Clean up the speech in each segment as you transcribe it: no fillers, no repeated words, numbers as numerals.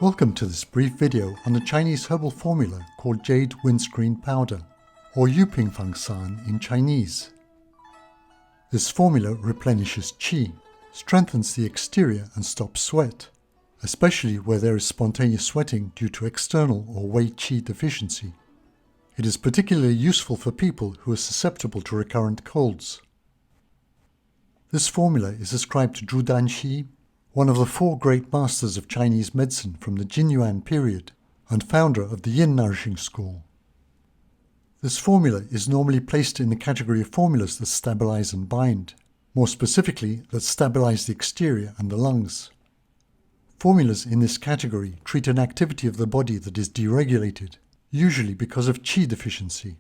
Welcome to this brief video on the Chinese herbal formula called Jade Windscreen Powder, or Ping Feng San in Chinese. This formula replenishes qi, strengthens the exterior and stops sweat, especially where there is spontaneous sweating due to external or Wei Qi deficiency. It is particularly useful for people who are susceptible to recurrent colds. This formula is ascribed to Zhu Danxi, one of the four great masters of Chinese medicine from the Jinyuan period and founder of the Yin nourishing school. This formula is normally placed in the category of formulas that stabilize and bind, more specifically that stabilize the exterior and the lungs. Formulas in this category treat an activity of the body that is deregulated, usually because of qi deficiency.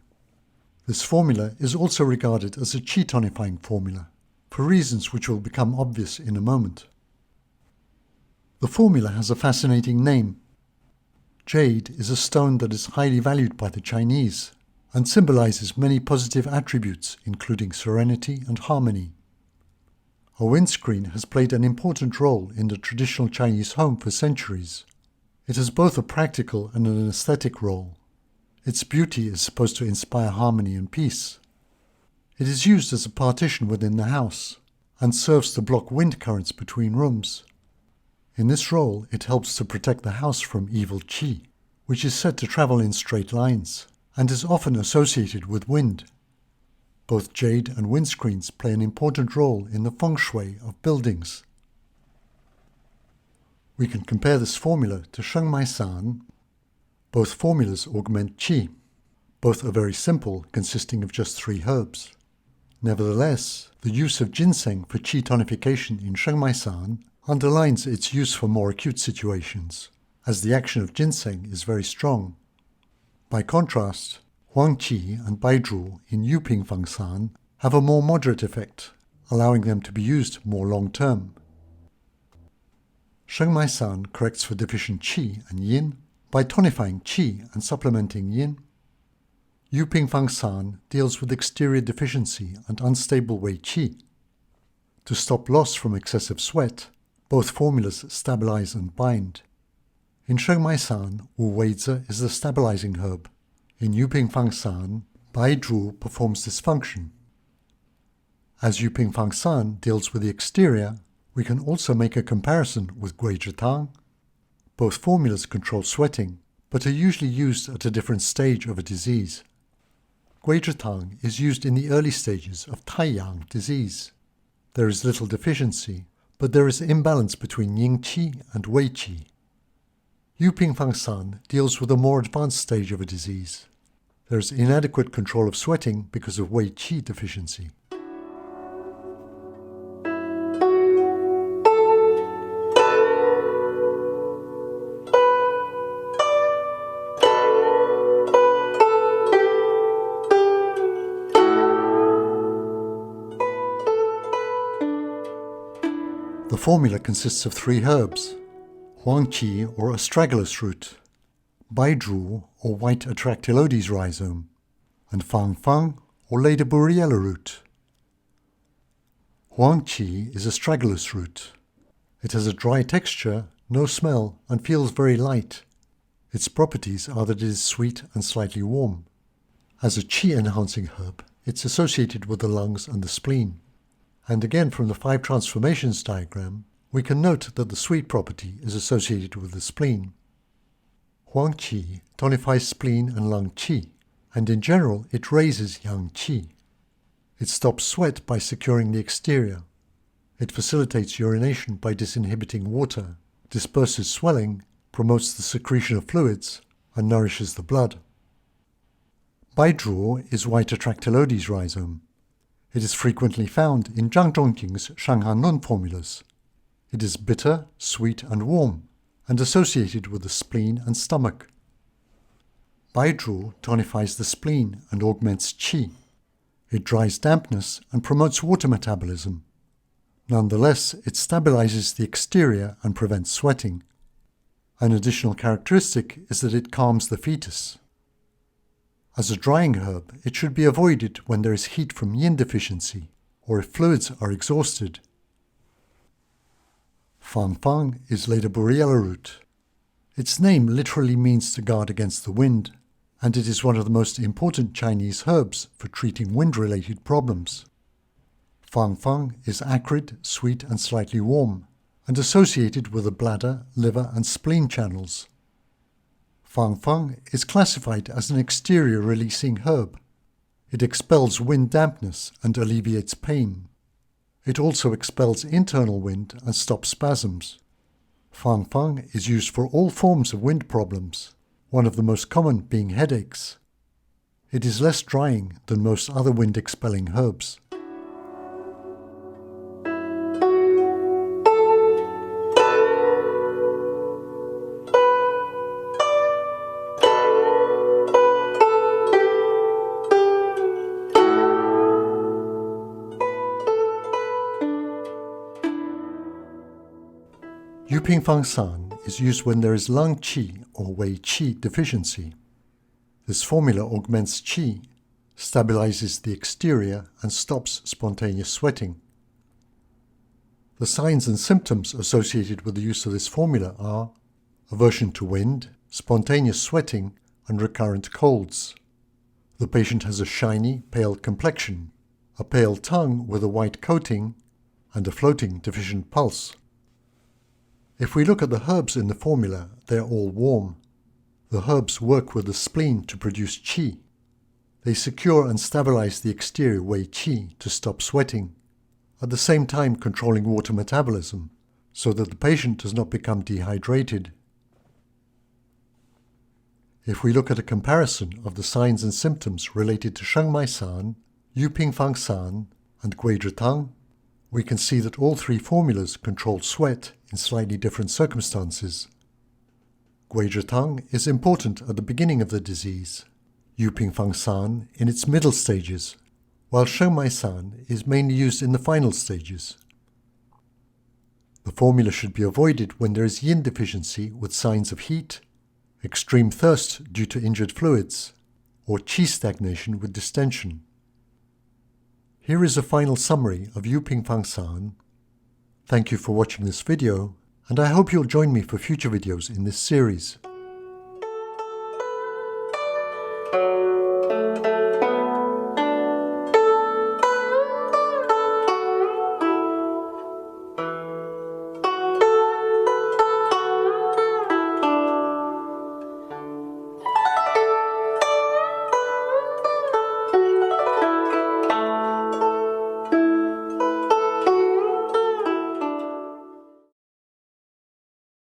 This formula is also regarded as a qi tonifying formula, for reasons which will become obvious in a moment. The formula has a fascinating name. Jade is a stone that is highly valued by the Chinese and symbolizes many positive attributes, including serenity and harmony. A windscreen has played an important role in the traditional Chinese home for centuries. It has both a practical and an aesthetic role. Its beauty is supposed to inspire harmony and peace. It is used as a partition within the house and serves to block wind currents between rooms. In this role, it helps to protect the house from evil qi, which is said to travel in straight lines and is often associated with wind. Both jade and windscreens play an important role in the feng shui of buildings. We can compare this formula to Sheng Mai San. Both formulas augment qi. Both are very simple, consisting of just 3 herbs. Nevertheless, the use of ginseng for qi tonification in Sheng Mai San underlines its use for more acute situations, as the action of ginseng is very strong. By contrast, Wei Qi and Baizhu in Ping Feng San have a more moderate effect, allowing them to be used more long-term. Sheng Mai San corrects for deficient qi and yin by tonifying qi and supplementing yin. Ping Feng San deals with exterior deficiency and unstable Wei Qi. To stop loss from excessive sweat, both formulas stabilize and bind. In Sheng Mai San, Wei Qi is the stabilizing herb. In Ping Feng San, Baizhu performs this function. As Ping Feng San deals with the exterior, we can also make a comparison with Gui Zhi Tang. Both formulas control sweating, but are usually used at a different stage of a disease. Gui Zhi Tang is used in the early stages of Taiyang disease. There is little deficiency, but there is imbalance between Ying Qi and Wei Qi. Ping Feng San deals with a more advanced stage of a disease. There is inadequate control of sweating because of Wei Qi deficiency. The formula consists of 3 herbs: Wei Qi or astragalus root, Baizhu or white atractylodes rhizome, and Fang Fang or ladyburiella root. Wei Qi is astragalus root. It has a dry texture, no smell, and feels very light. Its properties are that it is sweet and slightly warm. As a qi-enhancing herb, it's associated with the lungs and the spleen. And again, from the 5 transformations diagram, we can note that the sweet property is associated with the spleen. Wei Qi tonifies spleen and lung qi, and in general it raises yang qi. It stops sweat by securing the exterior. It facilitates urination by disinhibiting water, disperses swelling, promotes the secretion of fluids, and nourishes the blood. Baizhu is white atractylodes rhizome. It is frequently found in Zhang Zhongjing's Shanghan Nun formulas. It is bitter, sweet, and warm, and associated with the spleen and stomach. Baizhu tonifies the spleen and augments qi. It dries dampness and promotes water metabolism. Nonetheless, it stabilizes the exterior and prevents sweating. An additional characteristic is that it calms the fetus. As a drying herb, it should be avoided when there is heat from yin deficiency or if fluids are exhausted. Fang Fang is ladyburiella root. Its name literally means to guard against the wind, and it is one of the most important Chinese herbs for treating wind-related problems. Fang Feng is acrid, sweet and slightly warm, and associated with the bladder, liver and spleen channels. Fang Feng is classified as an exterior releasing herb. It expels wind dampness and alleviates pain. It also expels internal wind and stops spasms. Fang Feng is used for all forms of wind problems, one of the most common being headaches. It is less drying than most other wind-expelling herbs. Ping Feng San is used when there is lung qi or Wei Qi deficiency. This formula augments qi, stabilizes the exterior and stops spontaneous sweating. The signs and symptoms associated with the use of this formula are aversion to wind, spontaneous sweating and recurrent colds. The patient has a shiny, pale complexion, a pale tongue with a white coating, and a floating deficient pulse. If we look at the herbs in the formula, they are all warm. The herbs work with the spleen to produce qi. They secure and stabilize the exterior Wei Qi to stop sweating, at the same time controlling water metabolism, so that the patient does not become dehydrated. If we look at a comparison of the signs and symptoms related to Sheng Mai San, Ping Feng San, and Gui Zhi Tang, we can see that all three formulas control sweat in slightly different circumstances. Gui Zhi Tang is important at the beginning of the disease, Ping Feng San in its middle stages, while Sheng Mai San is mainly used in the final stages. The formula should be avoided when there is yin deficiency with signs of heat, extreme thirst due to injured fluids, or qi stagnation with distension. Here is a final summary of Ping Feng San. Thank you for watching this video, and I hope you'll join me for future videos in this series.